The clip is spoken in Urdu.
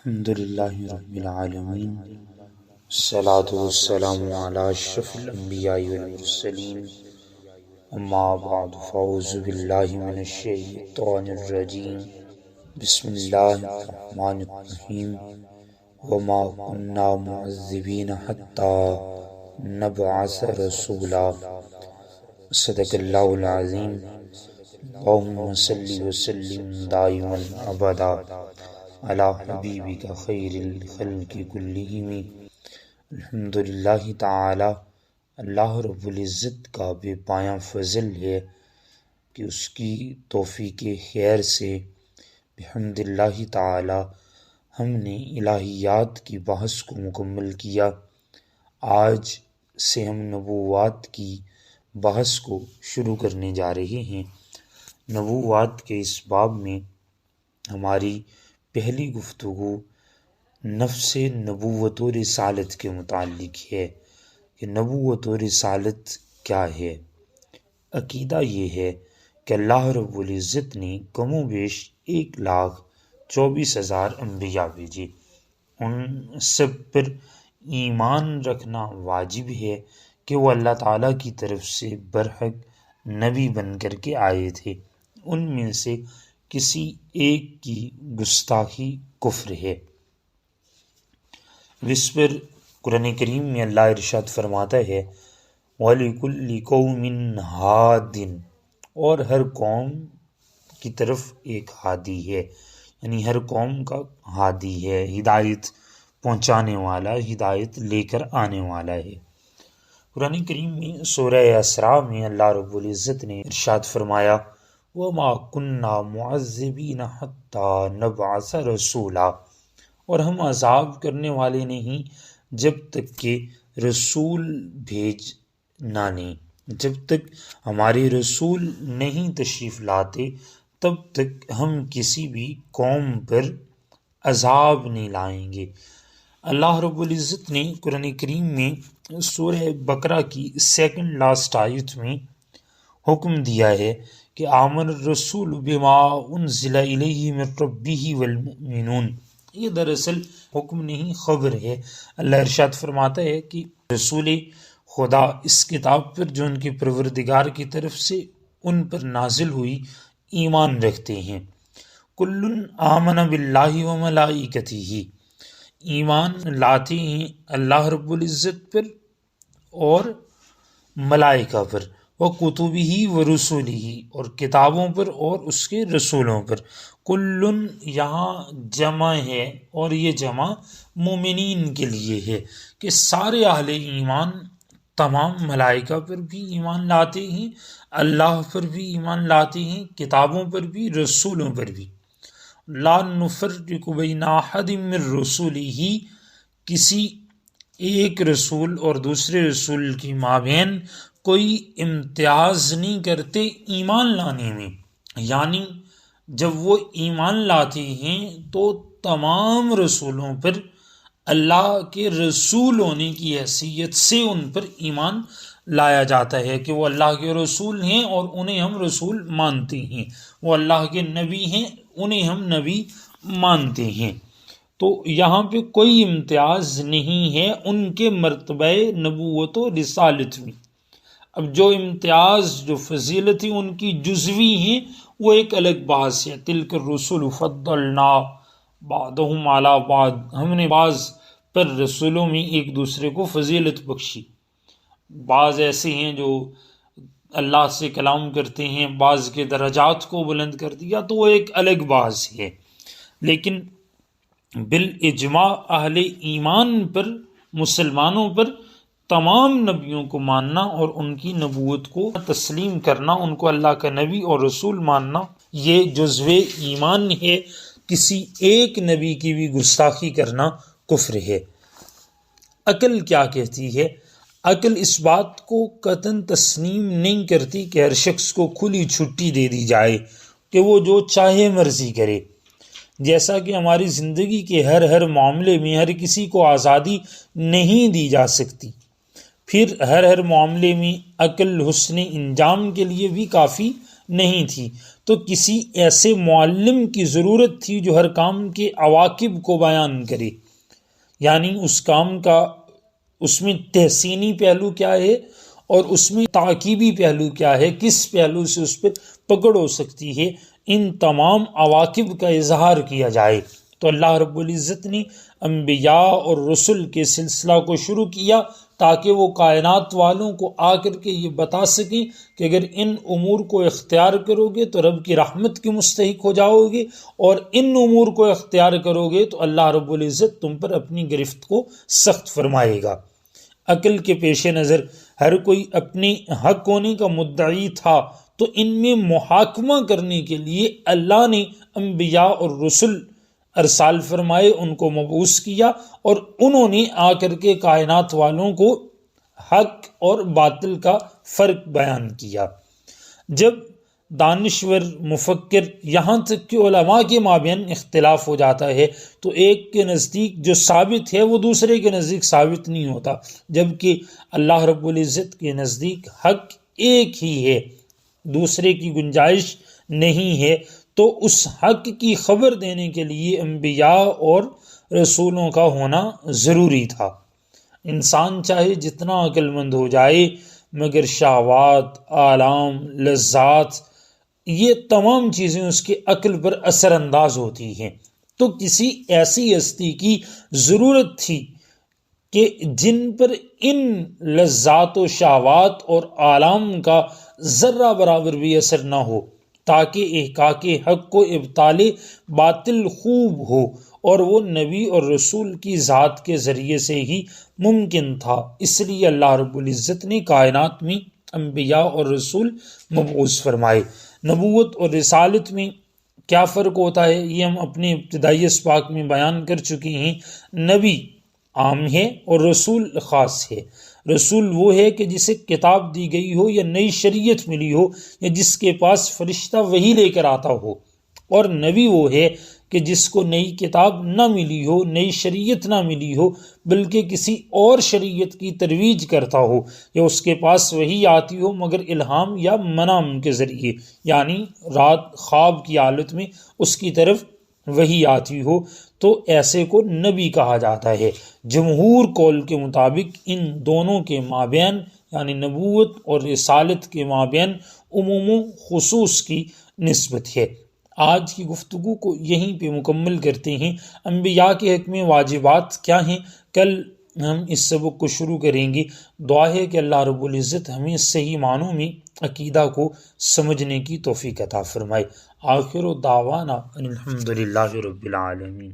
الحمد للہ رب العالمین، الصلاة والسلام علی اشرف الانبیاء والمرسلین، اما بعد فاعوذ باللہ من الشیطان الرجیم، بسم اللہ الرحمن الرحیم، وما كنا معذبین حتی نبعث رسولا، صدق اللہ العظیم۔ اللہم صلی وسلم دائما ابدا علی حبیبک خیر الخلق کلہم۔ الحمدللہ تعالی، اللہ رب العزت کا بے پایاں فضل ہے کہ اس کی توفیق خیر سے بحمد اللہ تعالی ہم نے الہیات کی بحث کو مکمل کیا۔ آج سے ہم نبوات کی بحث کو شروع کرنے جا رہے ہیں۔ نبوات کے اس باب میں ہماری پہلی گفتگو نفس نبوت و رسالت کے متعلق ہے کہ نبوت و رسالت کیا ہے۔ عقیدہ یہ ہے کہ اللہ رب العزت نے کم و بیش 1,24,000 انبیاء بھیجے، ان سب پر ایمان رکھنا واجب ہے کہ وہ اللہ تعالیٰ کی طرف سے برحق نبی بن کر کے آئے تھے۔ ان میں سے کسی ایک کی گستاخی کفر ہے۔ اس پر قرآن کریم میں اللہ ارشاد فرماتا ہے وَلِكُلِّ قَوْمٍ هَادٍ، اور ہر قوم کی طرف ایک ہادی ہے، یعنی ہر قوم کا ہادی ہے، ہدایت پہنچانے والا، ہدایت لے کر آنے والا ہے۔ قرآن کریم میں سورہ اسراء میں اللہ رب العزت نے ارشاد فرمایا وَمَا كُنَّا مُعَذِّبِينَ حَتَّى نَبْعَثَ رَسُولًا، اور ہم عذاب کرنے والے نہیں جب تک کہ رسول بھیجنا نہیں، جب تک ہمارے رسول نہیں تشریف لاتے تب تک ہم کسی بھی قوم پر عذاب نہیں لائیں گے۔ اللہ رب العزت نے قرآن کریم میں سورہ بقرہ کی سیکنڈ لاسٹ آیت میں حکم دیا ہے کہ آمن الرسول بما انزل الیہ من ربہ والمؤمنون، یہ دراصل حکم نہیں خبر ہے۔ اللہ ارشاد فرماتا ہے کہ رسول خدا اس کتاب پر جو ان کے پروردگار کی طرف سے ان پر نازل ہوئی ایمان رکھتے ہیں۔ کل آمن باللہ وملائکتہ، ایمان لاتے ہیں اللہ رب العزت پر اور ملائکہ پر، وَكُتُبِهِ وَرُسُلِهِ، اور کتابوں پر اور اس کے رسولوں پر۔ کلن یہاں جمع ہے اور یہ جمع مومنین کے لیے ہے کہ سارے اہل ایمان تمام ملائکہ پر بھی ایمان لاتے ہیں، اللہ پر بھی ایمان لاتے ہیں، کتابوں پر بھی، رسولوں پر بھی۔ لا نفرق بین احد من رسولہ، کسی ایک رسول اور دوسرے رسول کی مابین کوئی امتیاز نہیں کرتے ایمان لانے میں، یعنی جب وہ ایمان لاتے ہیں تو تمام رسولوں پر اللہ کے رسول ہونے کی حیثیت سے ان پر ایمان لایا جاتا ہے کہ وہ اللہ کے رسول ہیں اور انہیں ہم رسول مانتے ہیں، وہ اللہ کے نبی ہیں، انہیں ہم نبی مانتے ہیں۔ تو یہاں پہ کوئی امتیاز نہیں ہے ان کے مرتبہ نبوت و رسالت میں۔ اب جو امتیاز، جو فضیلتیں ان کی جزوی ہیں وہ ایک الگ بحث ہے۔ تلک الرسل فضلنا بعضهم علی بعض، ہم نے بعض پر رسولوں میں ایک دوسرے کو فضیلت بخشی۔ بعض ایسے ہیں جو اللہ سے کلام کرتے ہیں، بعض کے درجات کو بلند کر دیا، تو وہ ایک الگ بحث ہے۔ لیکن بالاجماع اہل ایمان پر، مسلمانوں پر تمام نبیوں کو ماننا اور ان کی نبوت کو تسلیم کرنا، ان کو اللہ کا نبی اور رسول ماننا، یہ جزو ایمان ہے۔ کسی ایک نبی کی بھی گستاخی کرنا کفر ہے۔ عقل کیا کہتی ہے؟ عقل اس بات کو قطعاً تسلیم نہیں کرتی کہ ہر شخص کو کھلی چھٹی دے دی جائے کہ وہ جو چاہے مرضی کرے، جیسا کہ ہماری زندگی کے ہر معاملے میں ہر کسی کو آزادی نہیں دی جا سکتی، پھر ہر معاملے میں عقل حسن انجام کے لیے بھی کافی نہیں تھی، تو کسی ایسے معلم کی ضرورت تھی جو ہر کام کے عواقب کو بیان کرے، یعنی اس کام کا اس میں تحسینی پہلو کیا ہے اور اس میں تعقیبی پہلو کیا ہے، کس پہلو سے اس پر پکڑ ہو سکتی ہے، ان تمام عواقب کا اظہار کیا جائے۔ تو اللہ رب العزت نے انبیاء اور رسل کے سلسلہ کو شروع کیا تاکہ وہ کائنات والوں کو آ کر کے یہ بتا سکیں کہ اگر ان امور کو اختیار کرو گے تو رب کی رحمت کے مستحق ہو جاؤ گے، اور ان امور کو اختیار کرو گے تو اللہ رب العزت تم پر اپنی گرفت کو سخت فرمائے گا۔ عقل کے پیش نظر ہر کوئی اپنے حق ہونے کا مدعی تھا، تو ان میں محاکمہ کرنے کے لیے اللہ نے انبیاء اور رسل ارسال فرمائے، ان کو مبعوث کیا، اور انہوں نے آ کر کے کائنات والوں کو حق اور باطل کا فرق بیان کیا۔ جب دانشور مفکر یہاں تک کہ علماء کے مابین اختلاف ہو جاتا ہے تو ایک کے نزدیک جو ثابت ہے وہ دوسرے کے نزدیک ثابت نہیں ہوتا، جبکہ اللہ رب العزت کے نزدیک حق ایک ہی ہے، دوسرے کی گنجائش نہیں ہے۔ تو اس حق کی خبر دینے کے لیے انبیاء اور رسولوں کا ہونا ضروری تھا۔ انسان چاہے جتنا عقل مند ہو جائے مگر شہوات، آلام، لذات، یہ تمام چیزیں اس کے عقل پر اثر انداز ہوتی ہیں۔ تو کسی ایسی ہستی کی ضرورت تھی کہ جن پر ان لذات و شہوات اور آلام کا ذرہ برابر بھی اثر نہ ہو، تاکہ احقاق حق کو ابطال باطل خوب ہو، اور وہ نبی اور رسول کی ذات کے ذریعے سے ہی ممکن تھا۔ اس لیے اللہ رب العزت نے کائنات میں انبیاء اور رسول مبعوث فرمائے۔ نبوت اور رسالت میں کیا فرق ہوتا ہے یہ ہم اپنے ابتدائی اسباق میں بیان کر چکے ہیں۔ نبی عام ہے اور رسول خاص ہے۔ رسول وہ ہے کہ جسے کتاب دی گئی ہو یا نئی شریعت ملی ہو یا جس کے پاس فرشتہ وحی لے کر آتا ہو، اور نبی وہ ہے کہ جس کو نئی کتاب نہ ملی ہو، نئی شریعت نہ ملی ہو، بلکہ کسی اور شریعت کی ترویج کرتا ہو، یا اس کے پاس وحی آتی ہو مگر الہام یا منام کے ذریعے، یعنی رات خواب کی حالت میں اس کی طرف وحی آتی ہو، تو ایسے کو نبی کہا جاتا ہے۔ جمہور قول کے مطابق ان دونوں کے مابین یعنی نبوت اور رسالت کے مابین عموم و خصوص کی نسبت ہے۔ آج کی گفتگو کو یہیں پہ مکمل کرتے ہیں۔ انبیاء کے حق میں واجبات کیا ہیں، کل ہم اس سبق کو شروع کریں گے۔ دعا ہے کہ اللہ رب العزت ہمیں صحیح معنوں میں عقیدہ کو سمجھنے کی توفیق عطا فرمائے۔ آخر دعوانا ان الحمد للہ رب العالمین۔